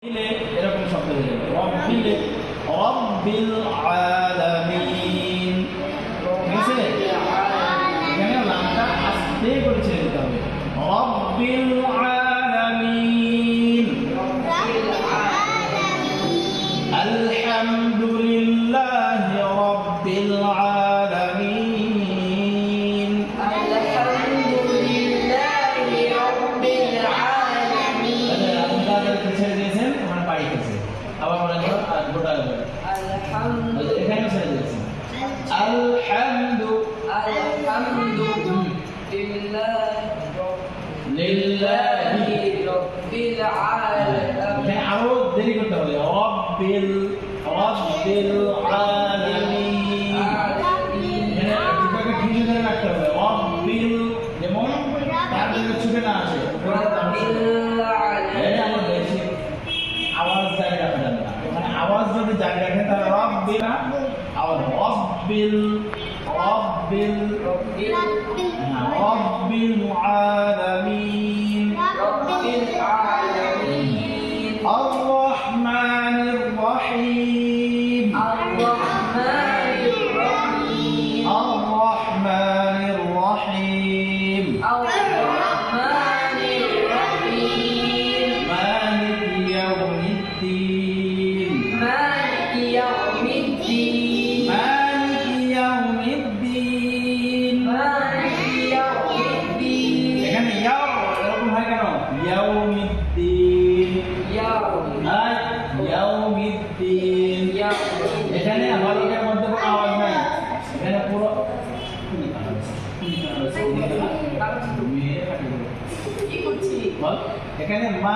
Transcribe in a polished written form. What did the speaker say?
এরকম শব্দ হয়ে যাবে রব্বিল আলামিন। ঠিক আছে, এখানে লামটা আস্তে করে ছেড়ে দিতে হবে। রব্বিল আলামিন আলহামদুলিল্লাহি রব্বিল আলামিন। আলহামদুলিল্লাহি রব্বিল আলামিন। আপনারা ছেড়ে দিয়েছেন, আমরা পাই গেছে। আবার মনে করো গোটা হবে আলহামদুলিল্লাহি এখানে ছেড়ে দিয়েছেন লিল্লাহি রব্বিল আলামিন। এখানে আরো দেরি করতে হবে। রব্বিল আলামিন। এখানে দুটোকে ঠিক ধরে রাখতে হবে। রব্বিল যেমন তার দিকে ছুটে না আসে, আমার বেশি আওয়াজ জায়গা রাখা যাবে না। ওখানে আওয়াজ যদি জায়গা রাখেন তাহলে রব্বিল আওয়াজ রব্বিল আলামিন। الرحمن الرحيم مالك يوم الدين এখানে ইয়াও এরকম হয় কেন? ইয়াউমিদ্দিন ইয়াউমিদ্দিন। এখানে আমাদের মধ্যে কোনো আওয়াজ নাই, এখানে পুরো এখানে মা